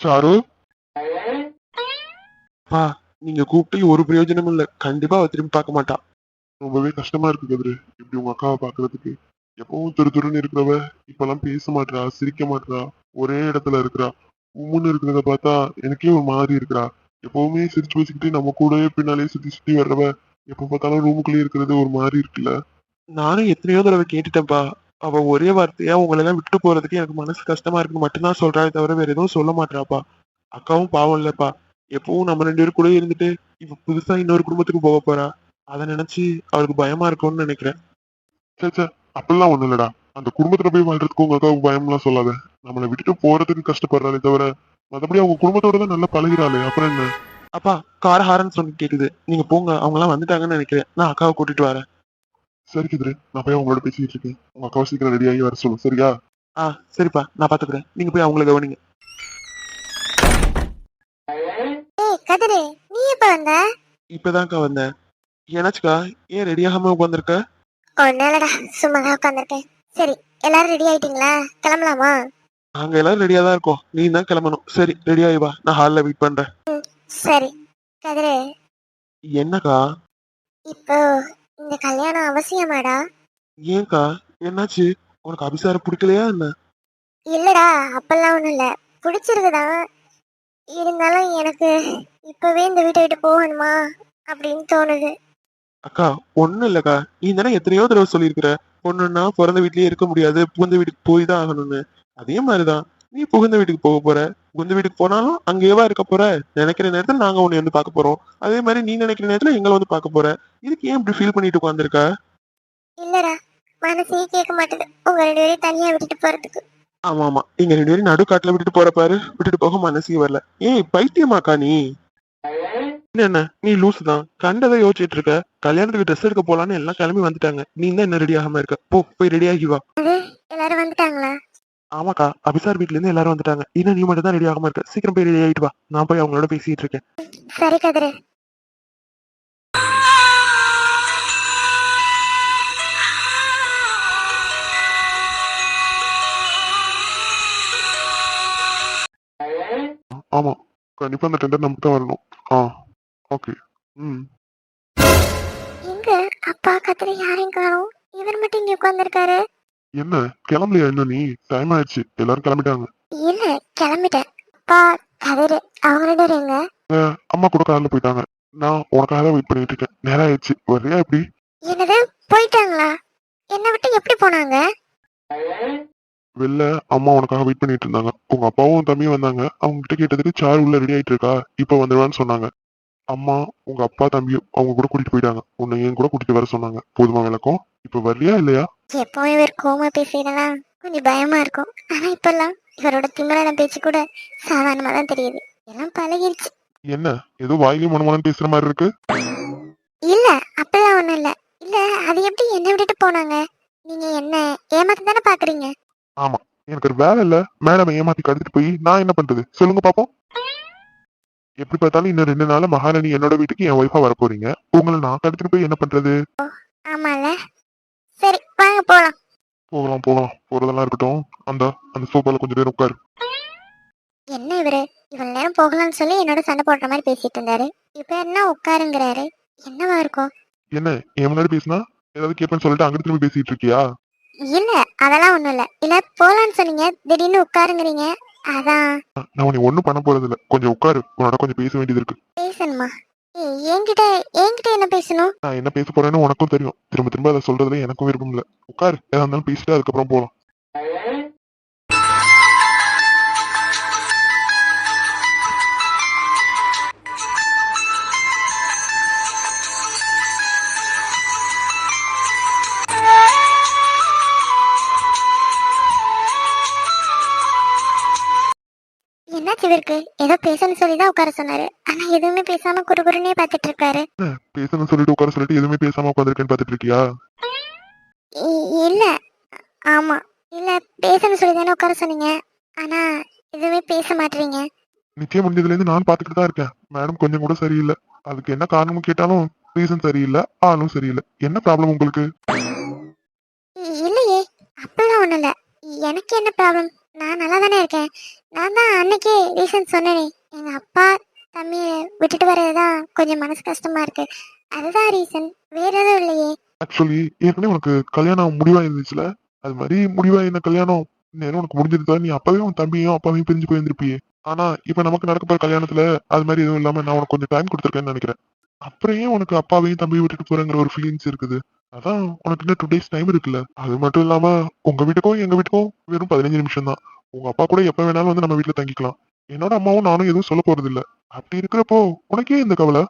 Sir பா, நீங்க கூப்பிட்டு ஒரு பிரயோஜனமும் இல்ல. கண்டிப்பா அவ திரும்பி பார்க்க மாட்டா. ரொம்பவே கஷ்டமா இருக்கு கதிரு, இப்படி உங்க அக்காவை பாக்குறதுக்கு. எப்பவும் துருன்னு இருக்கிறவ இப்பெல்லாம் பேச மாட்றா, சிரிக்க மாட்றா, ஒரே இடத்துல இருக்கிறா. உம்முன்னு இருக்கிறத பார்த்தா எனக்கே ஒரு மாதிரி இருக்கிறா. எப்பவுமே சிரிச்சு வச்சுக்கிட்டு நம்ம கூடவே பின்னாலே சுத்தி சுத்தி வர்றவ எப்ப பார்த்தாலும் ரூமுக்குள்ளேயே இருக்கிறது ஒரு மாதிரி இருக்குல்ல. நானும் எத்தனையோ தடவை கேட்டுட்டேன்ப்பா. அவ ஒரே வார்த்தையா உங்களை எல்லாம் விட்டு போறதுக்கு எனக்கு மனசு கஷ்டமா இருக்குன்னு மட்டும்தான் சொல்றாளே தவிர வேற எதுவும் சொல்ல மாட்டாப்பா. அக்காவும் பாவம் இல்லப்பா. எப்பவும் நம்ம 2 பேரும் கூட இருந்துட்டு இப்ப புதுசா இன்னொரு குடும்பத்துக்கு போக போறா. அதை நினைச்சு அவளுக்கு பயமா இருக்கும்னு நினைக்கிறேன். சே சே, அப்படிலாம் ஒண்ணு இல்லடா. அந்த குடும்பத்துல போய் வாழ்றதுக்கு உங்க அக்காவுக்கு பயம்லாம் சொல்லாத. நம்மளை விட்டுட்டு போறதுக்கு கஷ்டப்படுறாளே தவிர மத்தபடி அவங்க குடும்பத்தோட தான் நல்லா பழகிறாளே, அப்புறம் என்ன. அப்பா, கார ஹாரன் சொல்லி கேக்குது. நீங்க போங்க, அவங்க எல்லாம் வந்துட்டாங்கன்னு நினைக்கிறேன். நான் அக்காவை கூட்டிட்டு வரேன். சரி கிதிரு, நான் போய் அவங்களோட பேசிட்டு இருக்கேன். உங்க அக்காவை சீக்கிரம் ரெடி ஆகி வர சொல்லு, சரியா? சரிப்பா, நான் பாத்துக்கிறேன். நீங்க போய் அவங்கள கவனிங்க. ஏய் கதிரு, நீ எப்ப வந்த? இப்பதான்க்கா வந்தேன். என்னாச்சுக்கா, ஏன் ரெடி ஆகாம உட்காந்துருக்க? ஒன்னும் இல்லடா, சும்மா தான் உட்காந்துருக்கேன். சரி, எல்லாரும் ரெடி ஆயிட்டீங்களா? கிளம்பலாமா? நாங்க எல்லாரும் ரெடியா தான் இருக்கோம். நீ தான் கிளம்பணும். சரி, ரெடி ஆகி வா, நான் ஹால்ல வெயிட் பண்றேன். சரி கதிரு, என்னக்கா? இப்போ இந்த கல்யாணம் அவசியமாடா? ஏன்க்கா, என்னாச்சு? உனக்கு அபிசாரம் பிடிக்கலையா என்ன? இல்லடா, அப்பெல்லாம் ஒண்ணும் இல்ல. பிடிச்சிருக்குதான். இருந்தாலும் எனக்கு இப்பவே இந்த வீட்டை விட்டு போகணுமா அப்படின்னு தோணுது. அக்கா, ஒண்ணும் இல்லக்கா. நீ தானே எத்தனையோ தடவை சொல்லியிருக்கிற, பொண்ணுன்னா பிறந்த வீட்லயே இருக்க முடியாது, புகுந்த வீட்டுக்கு போய் தான் ஆகணும்னு. அதே மாதிரிதான், நீ புகுந்த வீட்டுக்கு போக போற. புகுந்த வீட்டுக்கு போனாலும் அங்கேயேவா இருக்க போற. நினைக்கிற நேரத்துல நாங்க உன்னை வந்து பார்க்க போறோம். அதே மாதிரி நீ நினைக்கிற நேரத்துல எங்களை வந்து பார்க்க போற. இதுக்கு ஏன் இப்படி ஃபீல் பண்ணிட்டு உட்காந்துருக்க? இல்லடா, மனசே கேட்க மாட்டேது உங்க 2 பேரையும் தனியா விட்டுட்டு போறதுக்கு. ஆமா ஆமா, நீங்க 2 பேரும் நடுக்காட்டுல விட்டுட்டு போற பாரு, விட்டுட்டு போக மனசே வரல. ஏய் பைத்தியமாக்கா நீ? என்ன நீ லூசு தான், கண்டதை யோசிச்சுட்டு இருக்க. கல்யாணத்துக்கு ட்ரெஸ் எடுக்க போலான்னு எல்லாம் கிளம்பி வந்துட்டாங்க. நீ தான் என்ன ரெடி ஆகாம இருக்க. போய் ரெடி ஆகி வா. எல்லாரும் வந்துட்டாங்களா? ஆமாக்கா, அபிசார் வீட்ல இருந்து எல்லாரும் வந்துட்டாங்க. இன்னும் நீ மட்டும் தான் ரெடி ஆகாம இருக்க. சீக்கிரம் போய் ரெடி ஆயிட்டு வா, நான் போய் அவங்களோட பேசிட்டு இருக்கேன். சரி கதிரு. ஆமா, கண்டிப்பா அந்த டெண்டர் நமக்கு தான் வரணும். ஓகே. ம். எங்க அப்பா கதிரு யாரையும் காணோம். இவர் மட்டும் இங்க உட்கார்ந்துருக்காரு. என்ன, கிளம்பலையா இன்னும் நீ? டைம் ஆயிடுச்சு, எல்லாரும் கிளம்பிட்டாங்க. இல்ல, கிளம்பிட்டேன். அப்பா கதிரு அவங்க 2 பேரும் எங்க? அம்மா கூட கார்ல போயிட்டாங்க. நான் உனக்காக தான் வெயிட் பண்ணிட்டு இருக்கேன். நேரம் ஆயிடுச்சு, வர்றியா எப்படி? என்னது, போயிட்டாங்களா? என்னை விட்டு எப்படி போனாங்க? வெளில அம்மா உனக்காக வெயிட் பண்ணிட்டு இருந்தாங்க. உங்க அப்பாவும் தம்பியும் வந்தாங்க. அவங்க கிட்ட கேட்டதுக்கு சாரு உள்ள ரெடி ஆயிட்டு இருக்கா, இப்ப வந்துடுவான்னு சொன்னாங்க. அம்மா, உங்க அப்பா தம்பியும் அவங்க கூட கூட்டிட்டு போயிட்டாங்க. உன்னை என் கூட கூட்டிட்டு வர சொன்னாங்க. போதுமா விளக்கம்? இப்ப வர்றியா இல்லையா? எப்பவும் இவர் கோமா பேசுறதெல்லாம் கொஞ்சம் பயமா இருக்கும். ஆனா இப்பெல்லாம் இவரோட திமிரான பேச்சு கூட சாதாரணமா தான் தெரியுது. எல்லாம் பழகிருச்சு. என்ன, ஏதோ வாயிலே மனமனன்னு பேசுற மாதிரி இருக்கு. இல்ல, அப்பெல்லாம் ஒண்ணும் இல்ல. இல்ல, அது எப்படி என்ன விட்டுட்டு போனாங்க? நீங்க என்ன ஏமாத்த தானே பாக்குறீங்க? ஆமா, எனக்கு ஒரு வேலை இல்ல. மேடம் ஏமாத்தி கடத்திட்டு போய் நான் என்ன பண்றது சொல்லுங்க பாப்போம். எப்படி பார்த்தாலும் இன்னும் 2 நாள்ல மகாராணி என்னோட வீட்டுக்கு என் ஒய்ஃபா வர போறீங்க. உங்களை நான் கடத்திட்டு போய் என்ன பண்றது? ஆமால. சரி வாங்க போலாம். போகலாம் போகலாம், போறதெல்லாம் இருக்கட்டும். அந்த அந்த சோஃபால கொஞ்சம் நேரம் உட்காரு. என்ன இவரு இவ்வளவு நேரம் போகலாம்னு சொல்லி என்னோட சண்டை போடுற மாதிரி பேசிட்டு இருந்தாரு. இப்ப என்ன உட்காருங்கிறாரு? என்னவா இருக்கும்? என்ன, என் முன்னாடி பேசினா ஏதாவது கேட்பேன்னு சொல்லிட்டு அங்கிட்டு திரும்பி பேசிட்டு இருக்கியா? இல்ல, அதெல்லாம் ஒண்ணும் இல்ல. இல்ல போலான்னு சொன்னீங்க, திடீர்னு உட்காருங்கிறீங்க. அதான். நான் உன்னை ஒண்ணும் பண்ண போறது இல்ல. கொஞ்சம் உட்காரு, உன்னோட கொஞ்சம் பேச வேண்டியது இருக்கு. பேசணுமா? என்கிட்ட என்கிட்ட என்ன பேசணும்? நான் என்ன பேச போறேன்னு உனக்கும் தெரியும். திரும்ப திரும்ப அதை சொல்றதுல எனக்கும் விருப்பம் இல்ல. உட்காரு, ஏதா இருந்தாலும் பேசிட்டு அதுக்கப்புறம் போலாம். என்னாச்சு இவருக்கு? ஏதோ பேசணும்னு சொல்லிதான் உட்கார சொன்னாரு. ஆனா எதுவுமே பேசாம குறுகுறுன்னே பாத்துட்டு இருக்காரு. பேசணும்னு சொல்லிட்டு உட்கார சொல்லிட்டு எதுவுமே பேசாம உட்காந்துருக்கேன்னு பாத்துட்டு இருக்கியா? இல்ல. ஆமா. இல்ல, பேசணும்னு சொல்லி தானே உட்கார சொன்னீங்க. ஆனா எதுவுமே பேச மாட்டீங்க. நிச்சயம் முடிஞ்சதுல இருந்து நான் பாத்துக்கிட்டு தான் இருக்கேன். மேடம் கொஞ்சம் கூட சரியில்லை. அதுக்கு என்ன காரணமும் கேட்டாலும் ரீசன் சரியில்லை, ஆளும் சரியில்லை. என்ன ப்ராப்ளம் உங்களுக்கு? இல்லையே, அப்பெல்லாம் ஒண்ணும் இல்ல. எனக்கு என்ன ப்ராப்ளம்? நான் நல்லா தானே இருக்கேன். நான் தான் அன்னைக்கே ரீசன் சொன்னேனே, எங்க அப்பா தம்பியை விட்டுட்டு வர்றதுதான் கொஞ்சம் மனசு கஷ்டமா இருக்கு. அதுதான் ரீசன், வேற எதுவும் இல்லையே. ஆக்சுவலி ஏற்கனவே உனக்கு கல்யாணம் முடிவா இருந்துச்சுல, அது மாதிரி முடிவா என்ன கல்யாணம் நேரம் உனக்கு முடிஞ்சிருந்தா நீ அப்பவே உன் தம்பியும் அப்பாவையும் பிரிஞ்சு போயிருந்திருப்பியே. ஆனா இப்ப நமக்கு நடக்க போற கல்யாணத்துல அது மாதிரி எதுவும் இல்லாம நான் உனக்கு கொஞ்சம் டைம் கொடுத்துருக்கேன்னு நினைக்கிறேன். அப்புறம் ஏன் உனக்கு அப்பாவையும் தம்பியும் விட்டுட்டு போறேங்கிற ஒரு ஃபீலிங்ஸ் இருக்குது. அதான் உனக்கு இன்னும் 2 days டைம் இருக்குல்ல. அது மட்டும் இல்லாம உங்க வீட்டுக்கும் எங்க வீட்டுக்கும் வெறும் 15 நிமிஷம் தான். உங்க அப்பா கூட எப்ப வேணாலும் வந்து நம்ம வீட்டுல தங்கிக்கலாம். என்னோட அம்மாவும் நானும் எதுவும் சொல்ல போறது இல்ல. அப்படி இருக்கிறப்போ உனக்கே இந்த கவலை?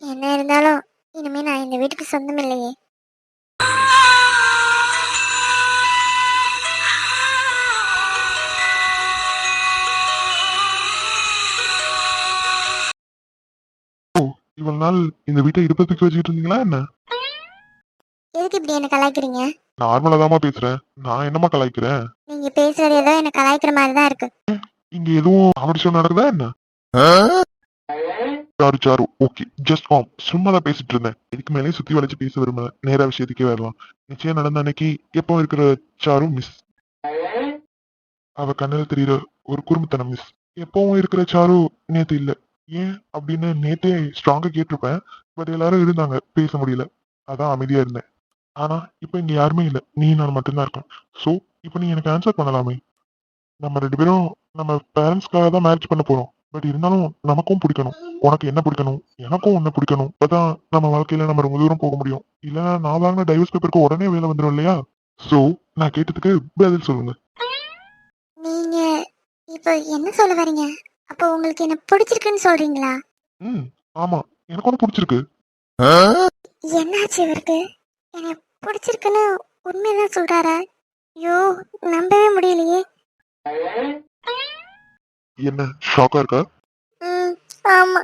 என்ன இருந்தாலும் இனிமே நான் இந்த வீட்டுக்கு சொந்தம் இல்லையே. இவ்வளவு நாள் இந்த வீட்டை இருப்பதுக்கு வச்சுக்கிட்டு இருந்தீங்களா என்ன? எதுக்கு இப்படி என்ன கலாய்க்கிறீங்க? நார்மலா தாமா பேசுறேன். நான் என்னமா கலாய்க்கிறேன்? நீங்க பேசுறது ஏதோ என்ன கலாய்க்கிற மாதிரி தான் இருக்கு. இங்க எதுவும் காமெடி ஷோ நடக்குதா என்ன? Sir sir okay just calm. சும்மா தான் பேசிட்டு இருந்தேன். இதுக்கு மேலே சுத்தி வளைச்சு பேச விரும்பல. நேரா விஷயத்துக்கே வரலாம். நிச்சயம் நடந்த அன்னைக்கு எப்போ இருக்கிற சாரு மிஸ். அவ கண்ணில் தெரியுற ஒரு குறும்புத்தனம் மிஸ். எப்பவும் இருக்கிற சாரு நேத்து இல்ல. ஏன் அப்படின்னு நேத்தே ஸ்ட்ராங்கா கேட்டிருப்பேன். பட் எல்லாரும் இருந்தாங்க, பேச முடியல. அதான் அமைதியா இருந்தேன். ஆனா இப்ப இங்க யாருமே இல்ல, நீ நான் மட்டும்தான் இருக்கேன். சோ இப்ப நீ எனக்கு ஆன்சர் பண்ணலாமே. நம்ம 2 பேரும் நம்ம பேரண்ட்ஸ்க்காக தான் மேரேஜ் பண்ண போறோம். பட் இருந்தாலும் நமக்கும் பிடிக்கணும். உனக்கு என்ன பிடிக்கணும், எனக்கும் உன்னை பிடிக்கணும். அப்பதான் நம்ம வாழ்க்கையில நம்ம ரொம்ப தூரம் போக முடியும். இல்லைன்னா நான் வாங்கின டைவர்ஸ் பேப்பருக்கு உடனே வேலை வந்துடும் இல்லையா? சோ நான் கேட்டதுக்கு பதில் சொல்லுங்க. நீங்க இப்போ என்ன சொல்ல வரீங்க? அப்போ உங்களுக்கு என்ன பிடிச்சிருக்குன்னு சொல்றீங்களா? ம் ஆமா, எனக்கு ஒன்று பிடிச்சிருக்கு. என்னாச்சு இவருக்கு? என்னை பிடிச்சிருக்குன்னு உண்மைதான் சொல்றாரா? ஐயோ, நம்பவே முடியலையே. என்ன ஷாக்கா இருக்கா? ம், ஆமா.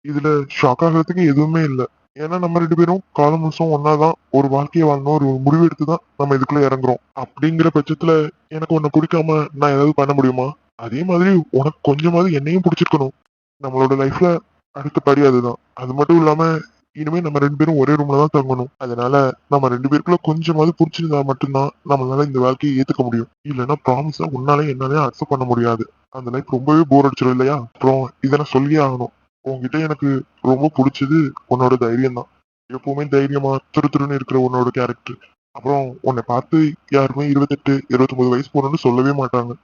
இதுல ஷாக் ஆகிறதுக்கு எதுவுமே இல்ல. ஏன்னா நம்ம 2 பேரும் காலம் முழுசும் ஒன்னாதான் ஒரு வாழ்க்கையை வாழணும் ஒரு முடிவு எடுத்துதான் நம்ம இதுக்குள்ள இறங்குறோம். அப்படிங்கிற பட்சத்துல எனக்கு உன்னை பிடிக்காம நான் ஏதாவது பண்ண முடியுமா? அதே மாதிரி உனக்கு கொஞ்சமாவது என்னையும் பிடிச்சிருக்கணும். நம்மளோட லைஃப்ல அடுத்த படி அதுதான். அது மட்டும் இல்லாம இனிமே நம்ம 2 பேரும் ஒரே ரூம்ல தான் தங்கணும். அதனால நம்ம 2 பேருக்குள்ள கொஞ்சமாவது பிடிச்சிருந்தா மட்டும்தான் நம்மளால இந்த வாழ்க்கையை ஏத்துக்க முடியும். இல்லைன்னா ப்ராமிஸா உன்னாலே என்னாலே அக்செப்ட் பண்ண முடியாது. அந்த லைஃப் ரொம்பவே போர் அடிச்சிடும் இல்லையா? அப்புறம் இதை நான் சொல்லியே ஆகணும். உன்கிட்ட எனக்கு ரொம்ப பிடிச்சது உன்னோட தைரியம் தான். எப்பவுமே தைரியமா துருதுருன்னு இருக்கிற உன்னோட கேரக்டர். அப்புறம் உன்னை பார்த்து யாருமே 28 29 வயசு போறோம்னு சொல்லவே மாட்டாங்க.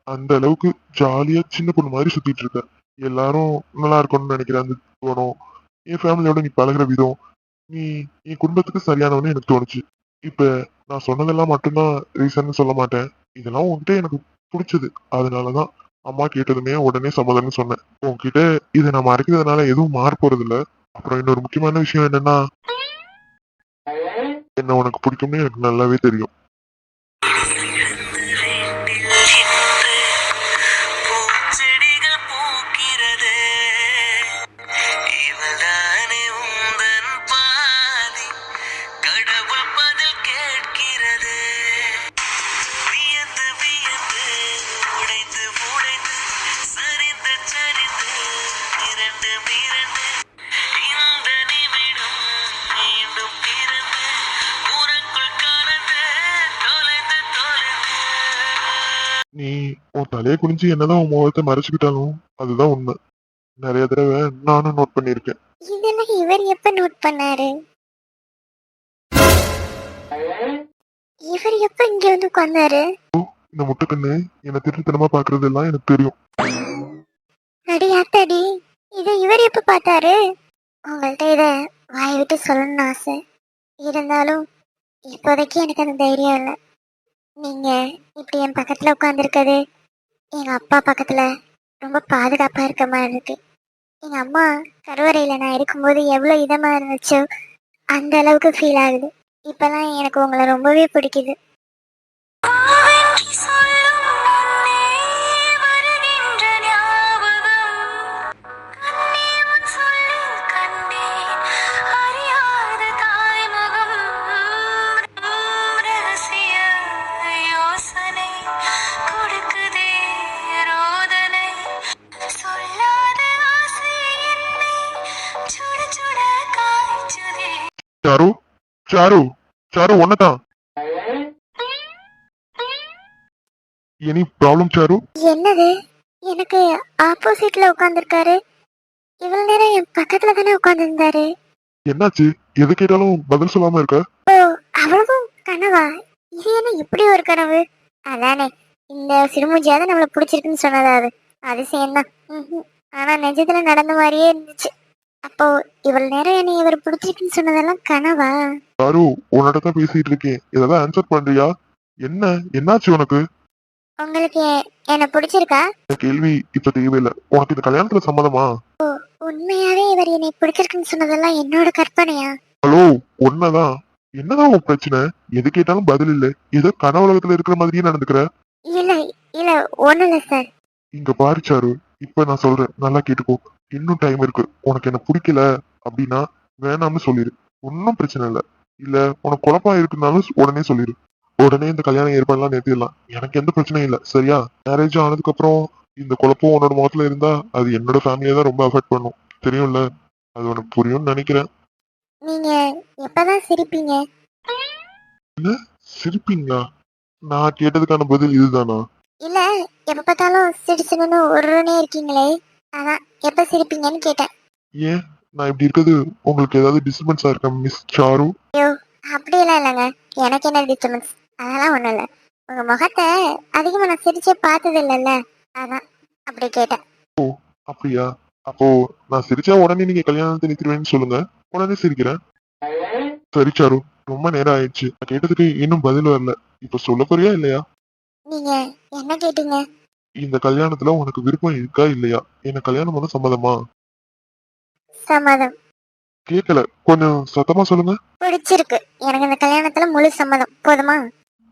அந்த அளவுக்கு ஜாலியா சின்ன பொண்ணு மாதிரி சுத்திட்டு இருக்க. எல்லாரும் நல்லா இருக்கணும்னு நினைக்கிற அந்த தோணும். என் ஃபேமிலியோட நீ பழகுற விதம், நீ என் குடும்பத்துக்கு சரியானவன்னு எனக்கு தோணுச்சு. இப்ப நான் சொன்னதெல்லாம் மட்டும்தான் ரீசன் சொல்ல மாட்டேன். இதெல்லாம் உன்கிட்ட எனக்கு பிடிச்சது. அதனாலதான் அம்மா கேட்டதுமே உடனே சம்மதம்னு சொன்னேன். உன்கிட்ட இதை நான் மறைக்கிறதுனால எதுவும் மாற போறது இல்ல. அப்புறம் இன்னொரு முக்கியமான விஷயம் என்னன்னா, என்ன உனக்கு பிடிக்கும்னு எனக்கு நல்லாவே தெரியும். நீ உன் தலையை குனிஞ்சு என்னதான் உன் முகத்தை மறைச்சுக்கிட்டாலும் அதுதான் உண்மை. நிறைய தடவை நானும் நோட் பண்ணியிருக்கேன். இதெல்லாம் இவர் எப்ப நோட் பண்ணாரு? இவர் எப்ப இங்க வந்து உட்கார்ந்தாரு? இந்த முட்டைக்கண்ணு என்னை திருட்டுத்தனமா பாக்குறது எல்லாம் எனக்கு தெரியும். அடி ஆத்தாடி, இதை இவர் எப்ப பார்த்தாரு? உங்கள்கிட்ட இத வாயை விட்டு சொல்லணும்னு ஆசை. இருந்தாலும் இப்போதைக்கு எனக்கு அந்த தைரியம் இல்லை. நீங்க இப்படி என் பக்கத்துல உட்காந்துருக்கிறது எங்க அப்பா பக்கத்துல ரொம்ப பாதுகாப்பா இருக்க மாதிரி இருக்கு. எங்க அம்மா கருவறையில நான் இருக்கும்போது எவ்வளவு இதமா இருந்துச்சோ அந்த அளவுக்கு ஃபீல் ஆகுது. இப்பெல்லாம் எனக்கு உங்களை ரொம்பவே பிடிக்குது. சாரு சாரு சாரு ஒன்னதான் எனி ப்ராப்ளம் சாரு? என்னது, எனக்கு ஆப்போசிட்ல உட்காந்துருக்காரு. இவ்வளவு நேரம் என் பக்கத்துல தானே உட்காந்துருந்தாரு. என்னாச்சு? எது கேட்டாலும் பதில் சொல்லாம இருக்க? ஓ, அவ்வளவும் கனவா? இது என்ன இப்படி ஒரு கனவு? அதானே, இந்த சிறுமூஞ்சியாவது நம்மள பிடிச்சிருக்குன்னு சொன்னதா அது? அதிசயம்தான். ஆனா நிஜத்துல நடந்த மாதிரியே இருந்துச்சு. அப்போ இவ்வளவு நேரம் என்னை இவர் பிடிச்சிருக்குன்னு சொன்னதெல்லாம் கனவா? சாரு, உன்னோட தான் பேசிட்டு இருக்கேன், ஏதாவது ஆன்சர் பண்றியா? என்ன என்னாச்சு உனக்கு? உங்களுக்கு என்ன பிடிச்சிருக்கா? இந்த கேள்வி இப்ப தேவையில்லை. உனக்கு இந்த கல்யாணத்துல சம்மதமா? உண்மையாவே இவர் என்னை பிடிச்சிருக்குன்னு சொன்னதெல்லாம் என்னோட கற்பனையா? ஹலோ, உன்னதான். என்னதான் உன் பிரச்சனை? எது கேட்டாலும் பதில் இல்ல. ஏதோ கனவுலகத்துல இருக்கிற மாதிரியே நடந்துக்கிற. இல்ல இல்ல, ஒண்ணும் இல்ல சார். இங்க பாரு சாரு, இப்ப நான் சொல்றேன், நல்லா கேட்டுக்கோ. இன்னும் டைம் இருக்கு. உனக்கு என்ன பிடிக்கல அப்படின்னா வேணாம்னு சொல்லிடு. ஒன்னும் பிரச்சனை இல்ல. இல்ல உனக்கு குழப்பம் இருக்குனாலும் உடனே சொல்லிடு. உடனே இந்த கல்யாணம் ஏற்பாடுலாம் நிறுத்திடலாம். எனக்கு எந்த பிரச்சனையும் இல்ல, சரியா? மேரேஜ் ஆனதுக்கு அப்புறம் இந்த குழப்பம் உன்னோட முகத்துல இருந்தா அது என்னோட ஃபேமிலியை தான் ரொம்ப அஃபெக்ட் பண்ணும். தெரியும்ல? அது உனக்கு புரியும்னு நினைக்கிறேன். நீங்க எப்பதான் சிரிப்பீங்க? சிரிப்பீங்களா? நான் கேட்டதுக்கான பதில் இதுதானா? இல்ல, எப்ப பார்த்தாலும் சிரிச்சுன்னு ஒருனே இருக்கீங்களே, அதான் எப்ப சிரிப்பீங்கன்னு கேட்டேன். ஏன் நான் இப்படி இருக்கிறது உங்களுக்கு ஏதாவது டிஸ்டர்பன்ஸா இருக்கா மிஸ் சாரு? ஐயோ, அப்படியெல்லாம் இல்லைங்க. எனக்கு என்ன டிஸ்டர்பன்ஸ்? அதெல்லாம் ஒண்ணும் இல்ல. உங்க முகத்தை அதிகமா நான் சிரிச்சே பார்த்தது இல்லைல்ல, அதான் அப்படி கேட்டேன். அப்படியா? அப்போ நான் சிரிச்சா உடனே நீங்க கல்யாணத்தை நிறுத்திடுவேன்னு சொல்லுங்க, உடனே சிரிக்கிறேன். சரி சாரு, ரொம்ப நேரம் ஆயிடுச்சு. நான் கேட்டதுக்கு இன்னும் பதில் வரல. இப்ப சொல்ல போறியா இல்லையா? நீங்க என்ன கேட்டீங்க? இந்த கல்யாணத்துல உனக்கு விருப்பம் இருக்கா இல்லையா? என்ன கல்யாணம் பண்ண சம்மதமா? சம்மதம். கேட்கல, கொஞ்சம் சத்தமா சொல்லுங்க. பிடிச்சிருக்கு. எனக்கு இந்த கல்யாணத்துல முழு சம்மதம். போதுமா?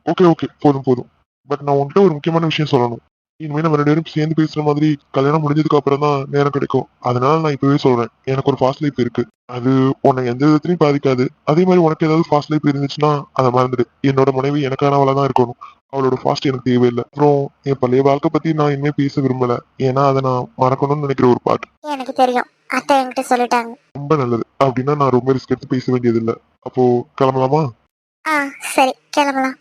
ஓகே ஓகே, போதும் போதும். பட் நான் உன்கிட்ட ஒரு முக்கியமான விஷயம் சொல்லணும். இனிமே நம்ம 2 பேரும் சேர்ந்து பேசுற மாதிரி கல்யாணம் முடிஞ்சதுக்கு அப்புறம் தான் நேரம் கிடைக்கும். அதனால நான் இப்பவே சொல்றேன், எனக்கு ஒரு ஃபாஸ்ட் லைஃப் இருக்கு. அது உன்னை எந்த விதத்திலையும் பாதிக்காது. அதே மாதிரி உனக்கு ஏதாவது ஃபாஸ்ட் லைஃப் இருந்துச்சுன்னா அதை மறந்துடு. என்னோட மனைவி எனக்கானவளா தான் இருக்கணும். அவளோட ஃபாஸ்ட் எனக்கு தேவையில்லை. அப்புறம் என் பழைய வாழ்க்கை பத்தி நான் இனிமே பேச விரும்பல. ஏன்னா அதை நான் மறக்கணும்னு நினைக்கிற ஒரு பாட்டு. எனக்கு தெரியும், அத்தை என்கிட்ட சொல்லிட்டாங்க. ரொம்ப நல்லது. அப்படின்னா நான் ரொம்ப ரிஸ்க் எடுத்து பேச வேண்டியது இல்லை. அப்போ கிளம்பலாமா? சரி, கிளம்பலாம்.